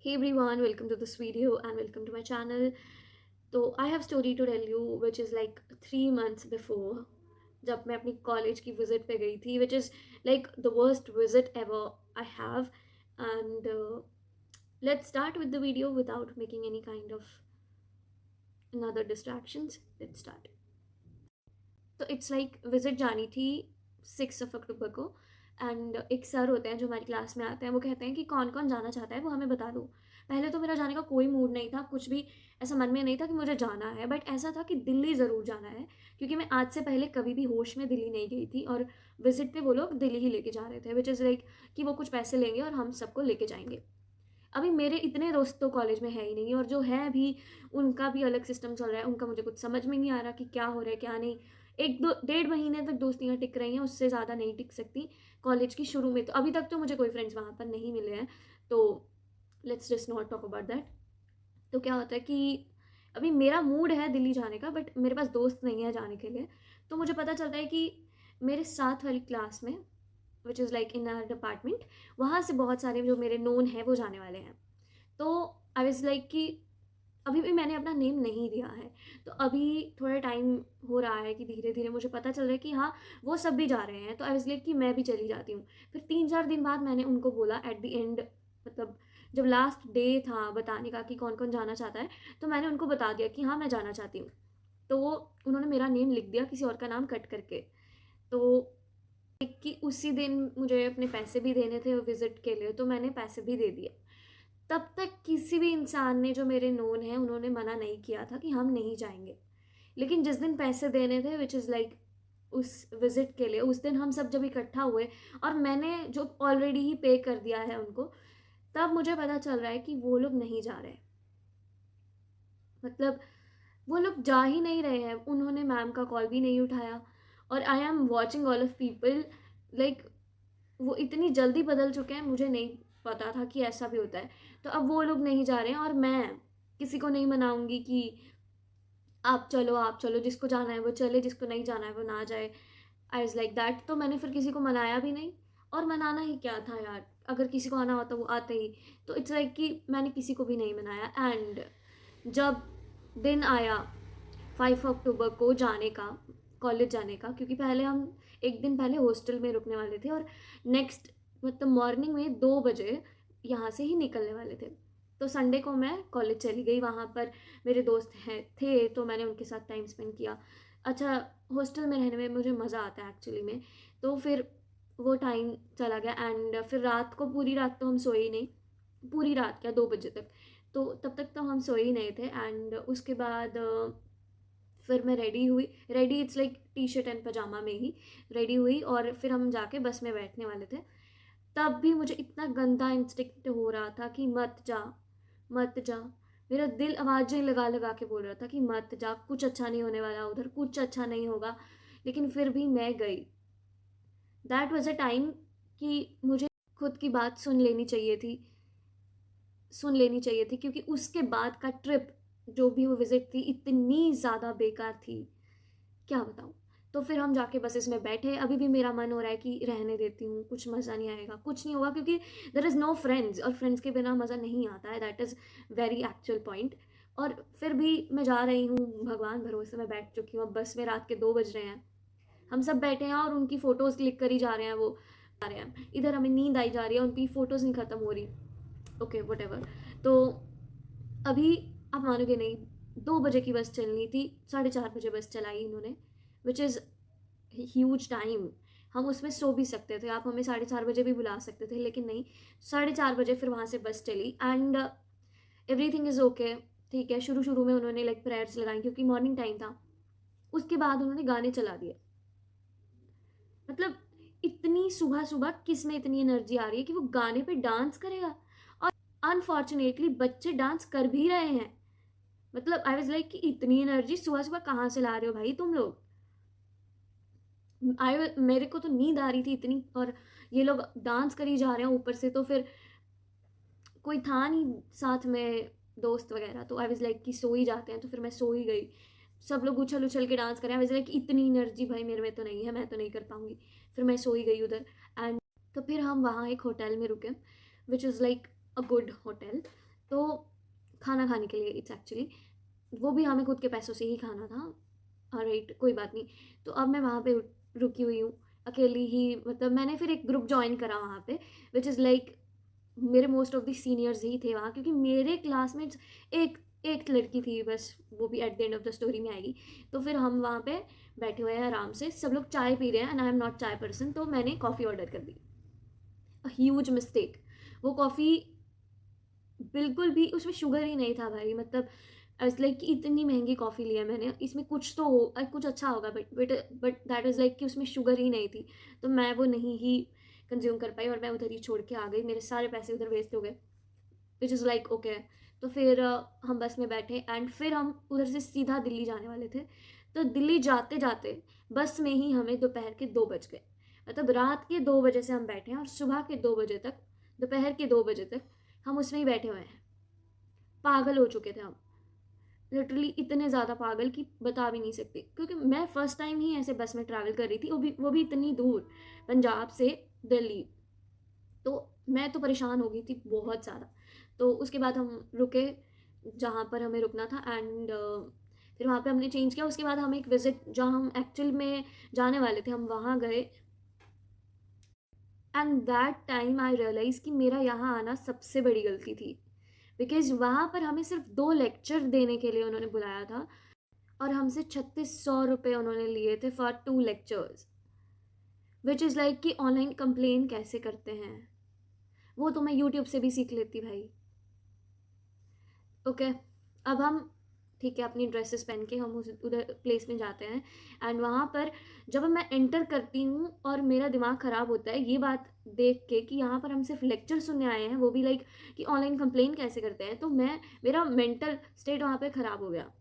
Hey everyone, welcome to this video and welcome to my channel. तो I have story to tell you which is like 3 months before जब मैं अपनी college की visit पे गई थी which is like the worst visit ever I have and let's start with the video without making any kind of another distractions. Let's start. तो it's like visit जानी थी 6 अक्टूबर को एंड एक सर होते हैं जो हमारी क्लास में आते हैं, वो कहते हैं कि कौन कौन जाना चाहता है वो हमें बता दो। पहले तो मेरा जाने का कोई मूड नहीं था, कुछ भी ऐसा मन में नहीं था कि मुझे जाना है, बट ऐसा था कि दिल्ली ज़रूर जाना है क्योंकि मैं आज से पहले कभी भी होश में दिल्ली नहीं गई थी और विजिट पे वो लोग दिल्ली ही लेके जा रहे थे विच इज़ लाइक कि वो कुछ पैसे लेंगे और हम सबको लेके जाएंगे। अभी मेरे इतने दोस्त तो कॉलेज में है ही नहीं और जो है भी उनका भी अलग सिस्टम चल रहा है, उनका मुझे कुछ समझ में नहीं आ रहा कि क्या हो रहा है क्या नहीं। एक दो डेढ़ महीने तक दोस्तियाँ टिक रही हैं, उससे ज़्यादा नहीं टिक सकती कॉलेज की शुरू में। तो अभी तक तो मुझे कोई फ्रेंड्स वहाँ पर नहीं मिले हैं, तो let's just not talk about that. तो क्या होता है कि अभी मेरा मूड है दिल्ली जाने का बट मेरे पास दोस्त नहीं है जाने के लिए। तो मुझे पता चलता है कि मेरे साथ वाली क्लास में which is like in our department, वहाँ से बहुत सारे जो मेरे नोन हैं वो जाने वाले हैं। तो आई वाज लाइक कि अभी भी मैंने अपना नेम नहीं दिया है, तो अभी थोड़ा टाइम हो रहा है कि धीरे धीरे मुझे पता चल रहा है कि हाँ वो सब भी जा रहे हैं, तो आई वाज लाइक कि मैं भी चली जाती हूँ। फिर 3-4 दिन बाद मैंने उनको बोला एट द एंड, मतलब जब लास्ट डे था बताने का कि कौन कौन जाना चाहता है, तो मैंने उनको बता दिया कि हाँ मैं जाना चाहती हूँ। तो उन्होंने मेरा नेम लिख दिया किसी और का नाम कट करके। तो कि उसी दिन मुझे अपने पैसे भी देने थे विजिट के लिए, तो मैंने पैसे भी दे दिए। तब तक किसी भी इंसान ने जो मेरे नोन हैं उन्होंने मना नहीं किया था कि हम नहीं जाएंगे। लेकिन जिस दिन पैसे देने थे विच इज़ लाइक उस विजिट के लिए, उस दिन हम सब जब इकट्ठा हुए और मैंने जो ऑलरेडी ही पे कर दिया है उनको, तब मुझे पता चल रहा है कि वो लोग नहीं जा रहे। मतलब वो लोग जा ही नहीं रहे हैं, उन्होंने मैम का कॉल भी नहीं उठाया और I am watching all of people like वो इतनी जल्दी बदल चुके हैं, मुझे नहीं पता था कि ऐसा भी होता है। तो अब वो लोग नहीं जा रहे हैं और मैं किसी को नहीं मनाऊंगी कि आप चलो, जिसको जाना है वो चले, जिसको नहीं जाना है वो ना जाए। I is like that. तो मैंने फिर किसी को मनाया भी नहीं, और मनाना ही क्या था यार, अगर किसी को आना होता वो आते ही। तो इट्स लाइक कि मैंने किसी को भी नहीं मनाया। एंड जब दिन आया 5 अक्टूबर को जाने का, कॉलेज जाने का, क्योंकि पहले हम एक दिन पहले हॉस्टल में रुकने वाले थे और नेक्स्ट मतलब मॉर्निंग में 2 बजे यहाँ से ही निकलने वाले थे। तो संडे को मैं कॉलेज चली गई, वहाँ पर मेरे दोस्त हैं थे तो मैंने उनके साथ टाइम स्पेंड किया। अच्छा, हॉस्टल में रहने में मुझे मज़ा आता है एक्चुअली में। तो फिर वो टाइम चला गया एंड फिर रात को, पूरी रात तो हम सोए ही नहीं, पूरी रात क्या 2 बजे तक, तो तब तक तो हम सोए ही नहीं थे। एंड उसके बाद फिर मैं रेडी हुई, ready it's like T shirt and pyjama में ही रेडी हुई और फिर हम जाके बस में बैठने वाले थे। तब भी मुझे इतना गंदा इंस्टिंक्ट हो रहा था कि मत जा, मत जा। मेरा दिल आवाज़ें लगा लगा के बोल रहा था कि मत जा, कुछ अच्छा नहीं होने वाला उधर, कुछ अच्छा नहीं होगा। लेकिन फिर भी मैं गई। दैट वॉज अ टाइम कि मुझे खुद की बात सुन लेनी चाहिए थी, सुन लेनी चाहिए थी, क्योंकि उसके बाद का ट्रिप जो भी वो विज़िट थी इतनी ज़्यादा बेकार थी, क्या बताऊँ। तो फिर हम जाके बसेस में बैठे, अभी भी मेरा मन हो रहा है कि रहने देती हूँ, कुछ मज़ा नहीं आएगा, कुछ नहीं होगा, क्योंकि देयर इज़ नो फ्रेंड्स और फ्रेंड्स के बिना मज़ा नहीं आता है, that is very actual point. और फिर भी मैं जा रही हूँ, भगवान भरोसे मैं बैठ चुकी हूँ। अब बस में रात के 2 बज रहे हैं, हम सब बैठे हैं और उनकी फ़ोटोज़ क्लिक करी जा रहे हैं, वो आ रहे हैं इधर, हमें नींद आई जा रही है, उनकी फ़ोटोज़ नहीं ख़त्म हो रही। Okay what. तो अभी आप मानोगे नहीं, 2 बजे की बस चलनी थी, 4:30 बजे बस चलाई इन्होंने, विच इज़ ह्यूज टाइम। हम उसमें सो भी सकते थे, आप हमें 4:30 बजे भी बुला सकते थे, लेकिन नहीं, 4:30 बजे फिर वहाँ से बस चली एंड एवरीथिंग इज़ ओके। ठीक है, शुरू शुरू में उन्होंने लाइक प्रेयर्स लगाई क्योंकि मॉर्निंग टाइम था, उसके बाद उन्होंने गाने चला दिए। मतलब इतनी सुबह सुबह किस में इतनी एनर्जी आ रही है कि वो गाने पे डांस करेगा, और अनफॉर्चुनेटली बच्चे डांस कर भी रहे हैं। मतलब आई वाज लाइक कि इतनी एनर्जी सुबह सुबह कहाँ से ला रहे हो भाई तुम लोग। मेरे को तो नींद आ रही थी इतनी, और ये लोग डांस करी जा रहे हैं ऊपर से, तो फिर कोई था नहीं साथ में दोस्त वगैरह, तो आई वाज लाइक कि सो ही जाते हैं, तो फिर मैं सो ही गई। सब लोग उछल उछल के डांस कर रहे हैं, आई वाज लाइक इतनी एनर्जी भाई मेरे में तो नहीं है, मैं तो नहीं कर पाऊंगी। फिर मैं सो ही गई उधर। एंड तो फिर हम वहाँ एक होटल में रुके विच is like a good hotel. तो खाना खाने के लिए इट्स एक्चुअली, वो भी हमें खुद के पैसों से ही खाना था। ऑलराइट, कोई बात नहीं। तो अब मैं वहाँ पे रुकी हुई हूँ अकेली ही, मतलब मैंने फिर एक ग्रुप जॉइन करा वहाँ पे, विच इज़ लाइक मेरे मोस्ट ऑफ द सीनियर्स ही थे वहाँ, क्योंकि मेरे क्लासमेट्स एक एक लड़की थी बस, वो भी at the end of the story में आएगी। तो फिर हम वहाँ पे बैठे हुए हैं आराम से, सब लोग चाय पी रहे हैं and I am not chai person, तो मैंने कॉफ़ी ऑर्डर कर दी। A huge mistake. वो कॉफ़ी बिल्कुल भी उसमें शुगर ही नहीं था भाई, मतलब एज लाइक कि इतनी महंगी कॉफ़ी ली है मैंने, इसमें कुछ तो हो, कुछ अच्छा होगा, बट दैट इज़ लाइक कि उसमें शुगर ही नहीं थी। तो मैं वो नहीं ही कंज्यूम कर पाई और मैं उधर ही छोड़ के आ गई, मेरे सारे पैसे उधर वेस्ट हो गए, विच इज़ लाइक ओके। तो फिर हम बस में बैठे एंड फिर हम उधर से सीधा दिल्ली जाने वाले थे। तो दिल्ली जाते जाते बस में ही हमें दोपहर के 2 बज गए। मतलब रात के 2 बजे से हम बैठे हैं और सुबह के 2 बजे तक, दोपहर के 2 बजे तक हम उसमें ही बैठे हुए हैं। पागल हो चुके थे हम, लिटरली इतने ज़्यादा पागल कि बता भी नहीं सकती, क्योंकि मैं फ़र्स्ट टाइम ही ऐसे बस में ट्रैवल कर रही थी, वो भी इतनी दूर, पंजाब से दिल्ली। तो मैं तो परेशान हो गई थी बहुत ज़्यादा। तो उसके बाद हम रुके जहाँ पर हमें रुकना था एंड फिर वहाँ पे हमने चेंज किया। उसके बाद हम एक विज़िट जहाँ हम एक्चुअल में जाने वाले थे, हम वहाँ गए and that time I realise कि मेरा यहाँ आना सबसे बड़ी गलती थी, बिकॉज़ वहाँ पर हमें सिर्फ 2 लेक्चर देने के लिए उन्होंने बुलाया था और हमसे 3600 रुपये उन्होंने लिए थे for 2 lectures, which is like कि ऑनलाइन कंप्लेन कैसे करते हैं, वो तो मैं यूट्यूब से भी सीख लेती भाई। ओके, अब हम ठीक है अपनी ड्रेसेस पहन के हम उस उधर प्लेस में जाते हैं एंड वहाँ पर जब मैं एंटर करती हूँ और मेरा दिमाग ख़राब होता है ये बात देख के कि यहाँ पर हम सिर्फ लेक्चर सुनने आए हैं, वो भी लाइक कि ऑनलाइन कंप्लेन कैसे करते हैं। तो मेरा मेंटल स्टेट वहाँ पे ख़राब हो गया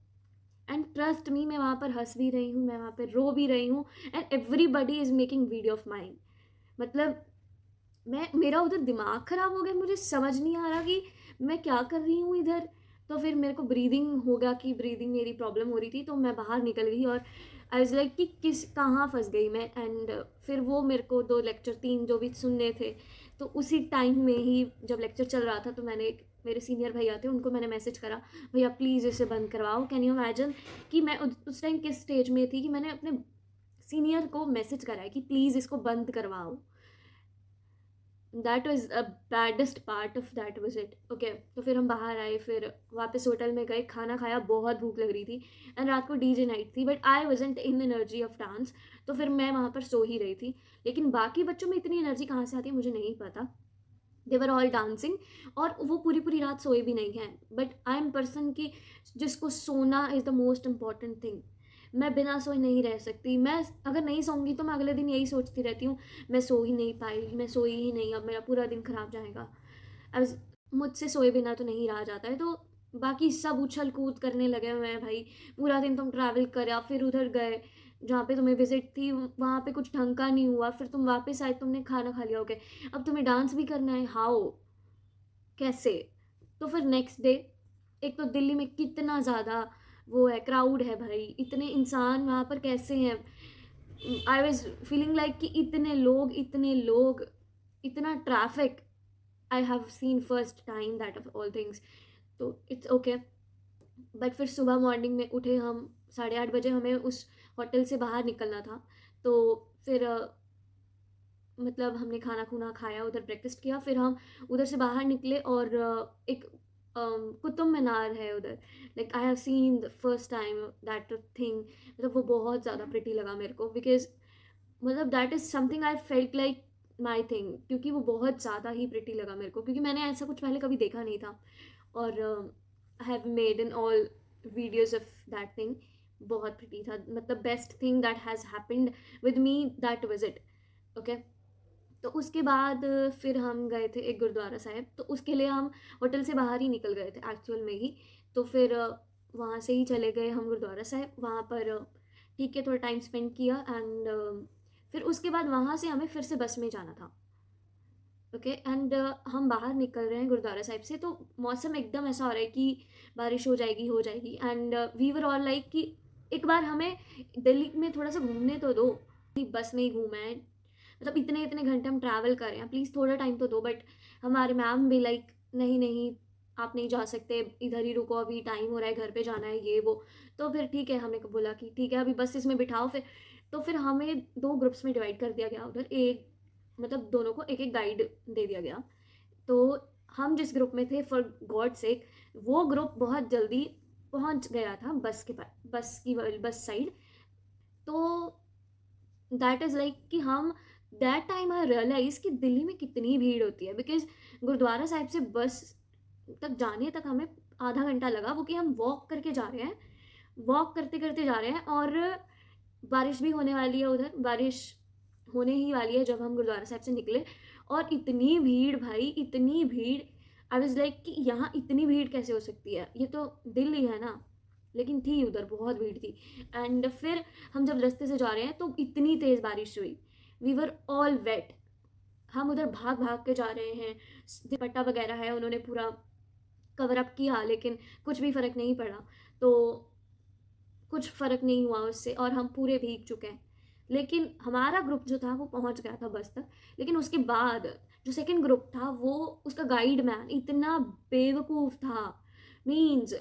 एंड ट्रस्ट मी, मैं वहाँ पर हंस भी रही हूँ, मैं वहाँ पर रो भी रही हूँ and everybody is making video of mind. मतलब मेरा उधर दिमाग ख़राब हो गया, मुझे समझ नहीं आ रहा कि मैं क्या कर रही हूँ इधर। तो फिर मेरे को ब्रीदिंग हो गया कि ब्रीदिंग मेरी प्रॉब्लम हो रही थी, तो मैं बाहर निकल गई और आई वाज लाइक कि कहाँ फंस गई मैं। एंड फिर वो मेरे को 2 लेक्चर 3 जो भी सुनने थे, तो उसी टाइम में ही जब लेक्चर चल रहा था तो मैंने एक मेरे सीनियर भैया थे उनको मैंने मैसेज करा, भैया प्लीज़ इसे बंद करवाओ। कैन यू इमेजिन कि मैं उस टाइम किस स्टेज में थी कि मैंने अपने सीनियर को मैसेज करा है कि प्लीज़ इसको बंद करवाओ। That was a baddest part of that visit. Okay, तो फिर हम बाहर आए, फिर वापस होटल में गए, खाना खाया, बहुत भूख लग रही थी एंड रात को डीजे नाइट थी, but I wasn't in energy of dance, तो फिर मैं वहाँ पर सो ही रही थी। लेकिन बाकी बच्चों में इतनी एनर्जी कहाँ से आती है मुझे नहीं पता, दे वर ऑल डांसिंग और वो पूरी पूरी रात सोए भी नहीं हैं। बट आई एम पर्सन की जिसको सोना is the most important thing. मैं बिना सोए नहीं रह सकती, मैं अगर नहीं सोऊंगी तो मैं अगले दिन यही सोचती रहती हूँ, मैं सो ही नहीं पाई, मैं सोई ही नहीं, अब मेरा पूरा दिन खराब जाएगा। अब मुझसे सोए बिना तो नहीं रहा जाता है। तो बाकी सब उछल कूद करने लगे हुए हैं भाई, पूरा दिन तुम ट्रैवल करा, फिर उधर गए जहाँ पे तुम्हें विजिट थी, वहाँ पे कुछ ढंग का नहीं हुआ, फिर तुम वापस आए, तुमने खाना खा लिया, ओके, अब तुम्हें डांस भी करना है, हाउ, कैसे। तो फिर नेक्स्ट डे, एक तो दिल्ली में कितना ज़्यादा वो है, क्राउड है भाई, इतने इंसान वहाँ पर कैसे हैं। आई वॉज फीलिंग लाइक कि इतने लोग इतना traffic I have seen first time that of all things. तो इट्स ओके, बट फिर सुबह मॉर्निंग में उठे हम 8:30 बजे, हमें उस होटल से बाहर निकलना था। तो फिर मतलब हमने खाना खूना खाया, उधर ब्रेकफास्ट किया, फिर हम उधर से बाहर निकले और एक कुतुब मीनार है उधर, like I have seen the first time that thing. मतलब वो बहुत ज़्यादा प्रिटी लगा मेरे को, बिकॉज मतलब that is something I felt like my thing, क्योंकि वो बहुत ज़्यादा ही प्रिटी लगा मेरे को, क्योंकि मैंने ऐसा कुछ पहले कभी देखा नहीं था। और I have made in all videos of that thing, बहुत प्रिटी था, मतलब best thing that has happened with me that visit. Okay, तो उसके बाद फिर हम गए थे एक गुरुद्वारा साहिब, तो उसके लिए हम होटल से बाहर ही निकल गए थे एक्चुअल में ही। तो फिर वहाँ से ही चले गए हम गुरुद्वारा साहिब, वहाँ पर ठीक है थोड़ा टाइम स्पेंड किया एंड फिर उसके बाद वहाँ से हमें फिर से बस में जाना था। ओके, एंड हम बाहर निकल रहे हैं गुरुद्वारा साहिब से, तो मौसम एकदम ऐसा हो रहा है कि बारिश हो जाएगी and we were all like कि एक बार हमें दिल्ली में थोड़ा सा घूमने तो दो, बस में ही घूमा है, मतलब इतने इतने घंटे हम ट्रैवल कर रहे हैं, प्लीज़ थोड़ा टाइम तो दो। बट हमारे मैम भी लाइक नहीं नहीं, आप नहीं जा सकते, इधर ही रुको, अभी टाइम हो रहा है, घर पे जाना है, ये वो। तो फिर ठीक है, हमने बोला कि ठीक है, अभी बस इसमें बिठाओ फिर। तो फिर हमें 2 ग्रुप्स में डिवाइड कर दिया गया उधर, एक मतलब दोनों को एक-एक गाइड दे दिया गया। तो हम जिस ग्रुप में थे, फॉर गॉड सेक, वो ग्रुप बहुत जल्दी पहुंच गया था बस के पास, बस साइड। तो दैट इज़ लाइक कि हम दैट टाइम आई रियलाइज कि दिल्ली में कितनी भीड़ होती है, बिकॉज गुरुद्वारा साहिब से बस तक जाने तक हमें आधा घंटा लगा, वो कि हम वॉक करके जा रहे हैं, वॉक करते करते जा रहे हैं। और बारिश भी होने वाली है उधर, बारिश होने ही वाली है जब हम गुरुद्वारा साहिब से निकले। और इतनी भीड़ भाई, इतनी भीड़, आई वाज लाइक कि यहाँ इतनी भीड़ कैसे हो सकती है, ये तो दिल्ली है ना। लेकिन थी उधर बहुत भीड़ थी। एंड फिर हम जब रास्ते से जा रहे हैं तो इतनी तेज़ बारिश हुई, वी वर ऑल वेट। हम उधर भाग भाग के जा रहे हैं, दुपट्टा वगैरह है, उन्होंने पूरा कवर अप किया, लेकिन कुछ भी फ़र्क नहीं पड़ा। तो कुछ फ़र्क नहीं हुआ उससे, और हम पूरे भीग चुके हैं। लेकिन हमारा ग्रुप जो था वो पहुंच गया था बस तक। लेकिन उसके बाद जो सेकंड ग्रुप था, वो उसका गाइड मैन इतना बेवकूफ़ था। मीन्स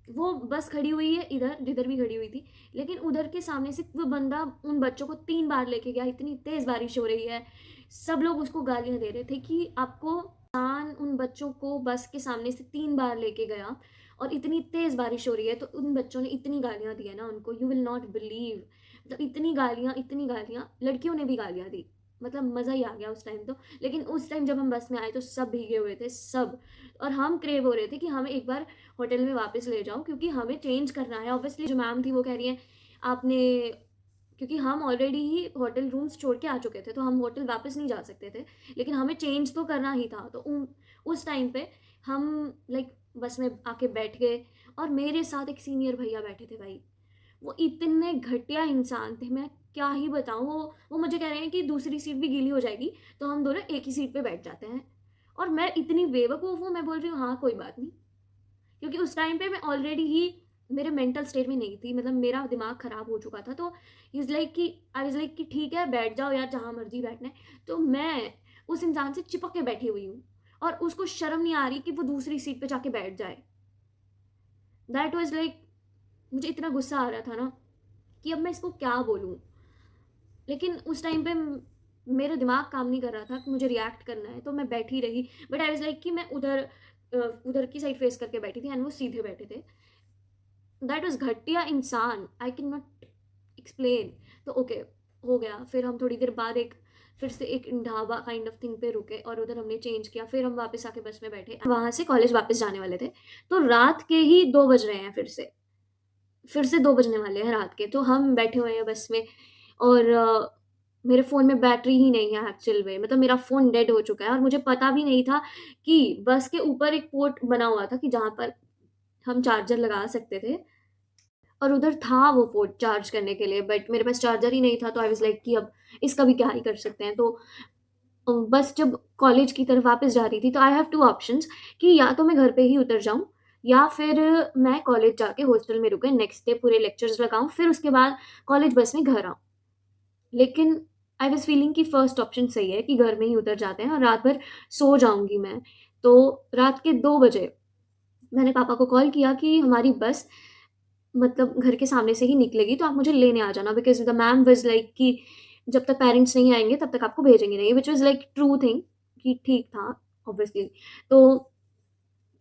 वो बस खड़ी हुई है इधर, जिधर भी खड़ी हुई थी, लेकिन उधर के सामने से वो बंदा उन बच्चों को 3 बार लेके गया। इतनी तेज़ बारिश हो रही है, सब लोग उसको गालियाँ दे रहे थे कि आपको इंसान उन बच्चों को बस के सामने से 3 बार लेके गया, और इतनी तेज़ बारिश हो रही है। तो उन बच्चों ने इतनी गालियाँ दी है ना उनको, यू विल नॉट बिलीव। मतलब इतनी गालियाँ, लड़कियों ने भी गालियाँ दी। मतलब मज़ा ही आ गया उस टाइम तो। लेकिन उस टाइम जब हम बस में आए तो सब भीगे हुए थे, सब। और हम क्रेव हो रहे थे कि हमें एक बार होटल में वापस ले जाओ, क्योंकि हमें चेंज करना है। ऑब्वियसली जो मैम थी वो कह रही हैं आपने, क्योंकि हम ऑलरेडी ही होटल रूम्स छोड़ के आ चुके थे, तो हम होटल वापस नहीं जा सकते थे, लेकिन हमें चेंज तो करना ही था। तो उस टाइम पे हम लाइक बस में आके बैठ गए, और मेरे साथ एक सीनियर भैया बैठे थे भाई। वो इतने घटिया इंसान थे, मैं क्या ही बताऊँ। वो मुझे कह रहे हैं कि दूसरी सीट भी गीली हो जाएगी, तो हम दोनों एक ही सीट पे बैठ जाते हैं। और मैं इतनी बेवकूफ़ हूँ, मैं बोल रही हूँ हाँ कोई बात नहीं, क्योंकि उस टाइम पे मैं ऑलरेडी ही मेरे मेंटल स्टेट में नहीं थी, मतलब मेरा दिमाग ख़राब हो चुका था। तो इज़ लाइक कि आई वाज़ लाइक कि ठीक है बैठ जाओ यार, जहाँ मर्जी बैठना है। तो मैं उस इंसान से चिपक के बैठी हुई हूँ, और उसको शर्म नहीं आ रही कि वो दूसरी सीट पे जाके बैठ जाए। दैट वाज़ लाइक, मुझे इतना गुस्सा आ रहा था ना कि अब मैं इसको क्या बोलूँ। लेकिन उस टाइम पे मेरा दिमाग काम नहीं कर रहा था कि मुझे रिएक्ट करना है, तो मैं बैठी रही। बट आई वाज़ लाइक कि मैं उधर की साइड फेस करके बैठी थी, एंड वो सीधे बैठे थे। दैट वाज़ घटिया इंसान, आई कैन नॉट एक्सप्लेन। तो ओके, हो गया। फिर हम थोड़ी देर बाद फिर से एक ढाबा काइंड ऑफ थिंग पे रुके, और उधर हमने चेंज किया। फिर हम वापस आके बस में बैठे, वहाँ से कॉलेज वापस जाने वाले थे। तो रात के ही 2 बज रहे हैं, फिर से 2 बजने वाले हैं रात के। तो हम बैठे हुए हैं बस में, और मेरे फ़ोन में बैटरी ही नहीं है एक्चुअल में, मतलब मेरा फ़ोन डेड हो चुका है। और मुझे पता भी नहीं था कि बस के ऊपर एक पोर्ट बना हुआ था कि जहाँ पर हम चार्जर लगा सकते थे, और उधर था वो पोर्ट चार्ज करने के लिए, बट मेरे पास चार्जर ही नहीं था। तो आई वाज़ लाइक कि अब इसका भी क्या ही कर सकते हैं। तो बस जब कॉलेज की तरफ वापस जा रही थी, तो आई हैव 2 ऑप्शंस कि या तो मैं घर पे ही उतर जाऊँ, या फिर मैं कॉलेज जाके हॉस्टल में रुके, नेक्स्ट डे पूरे लेक्चर्स लगाऊँ, फिर उसके बाद कॉलेज बस में घर आऊँ। लेकिन आई वाज़ फीलिंग कि फर्स्ट ऑप्शन सही है कि घर में ही उतर जाते हैं और रात भर सो जाऊँगी मैं। तो रात के 2 बजे मैंने पापा को कॉल किया कि हमारी बस मतलब घर के सामने से ही निकलेगी, तो आप मुझे लेने आ जाना, because the ma'am was like कि जब तक पेरेंट्स नहीं आएँगे तब तक आपको भेजेंगे नहीं, which was like true thing, कि ठीक था ऑब्वियसली। तो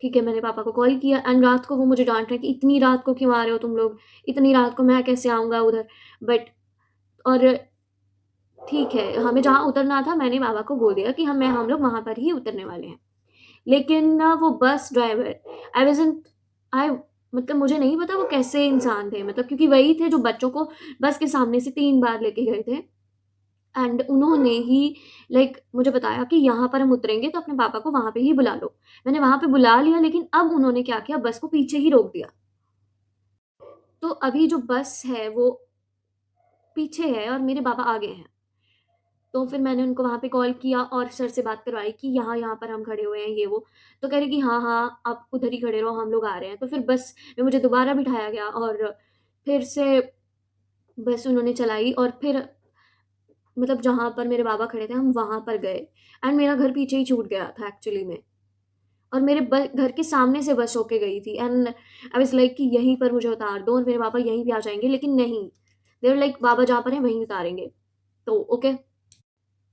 ठीक है, मैंने पापा को कॉल किया, एंड रात को वो मुझे डाँट रहे हैं कि इतनी रात को क्यों आ रहे हो तुम लोग? इतनी रात को मैं कैसे आऊँगा उधर? बट और ठीक है, हमें जहाँ उतरना था मैंने पापा को बोल दिया कि हम लोग वहाँ पर ही उतरने वाले हैं। लेकिन ना वो बस ड्राइवर, आई वाज़न्ट आई मतलब मुझे नहीं पता वो कैसे इंसान थे, मतलब क्योंकि वही थे जो बच्चों को बस के सामने से 3 बार लेके गए थे। एंड उन्होंने ही मुझे बताया कि यहाँ पर हम उतरेंगे तो अपने पापा को वहाँ पे ही बुला लो। मैंने वहाँ पे बुला लिया, लेकिन अब उन्होंने क्या किया, बस को पीछे ही रोक दिया। तो अभी जो बस है वो पीछे है और मेरे पापा आगे हैं। तो फिर मैंने उनको वहाँ पे कॉल किया और सर से बात करवाई कि यहाँ-यहाँ पर हम खड़े हुए हैं, ये वो। तो कह रहे कि हाँ, हाँ, आप उधर ही खड़े रहो, हम लोग आ रहे हैं। तो फिर बस में मुझे दोबारा बिठाया गया, और फिर से बस उन्होंने चलाई, और फिर मतलब जहाँ पर मेरे बाबा खड़े थे हम वहाँ पर गए, एंड मेरा घर पीछे ही छूट गया था एक्चुअली में। और मेरे घर के सामने से बस होके गई थी एंड आई वाज लाइक कि यहीं पर मुझे उतार दो और मेरे पापा यहीं पे आ जाएंगे, लेकिन नहीं, दे वर लाइक बाबा जहाँ पर हैं वहीं उतारेंगे। तो ओके,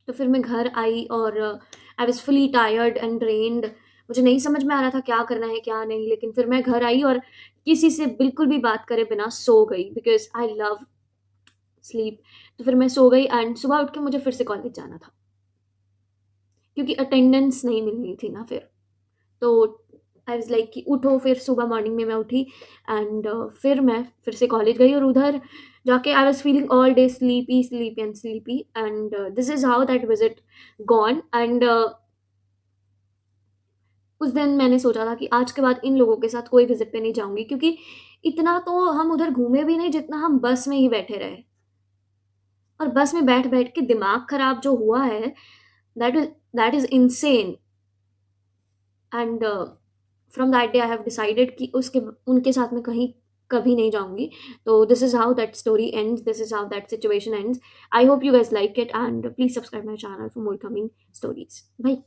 तो फिर मैं घर आई और I was fully tired and drained. मुझे नहीं समझ में आ रहा था क्या करना है क्या नहीं, लेकिन फिर मैं घर आई और किसी से बिल्कुल भी बात करे बिना सो गई बिकॉज आई लव स्लीप। तो फिर मैं सो गई एंड सुबह उठ के मुझे फिर से कॉलेज जाना था क्योंकि अटेंडेंस नहीं मिल रही थी ना फिर। तो आई वाज लाइक कि उठो, फिर सुबह मॉर्निंग में मैं उठी एंड फिर मैं फिर से कॉलेज गई और उधर जाके I was feeling all day sleepy sleepy and sleepy and this is how that visit gone and उस दिन मैंने सोचा था कि आज के बाद इन लोगों के साथ कोई विज़िट पे नहीं जाऊँगी क्योंकि इतना तो हम उधर घूमे भी नहीं जितना हम बस में ही बैठे रहे। और बस में बैठ-बैठ के दिमाग खराब जो हुआ है, that is that is insane and from that day I have decided कि उसके उनके साथ मैं कहीं कभी नहीं जाऊँगी। तो this is how that story ends, this is how that situation ends. I hope you guys like it and please subscribe my channel for more coming stories. Bye.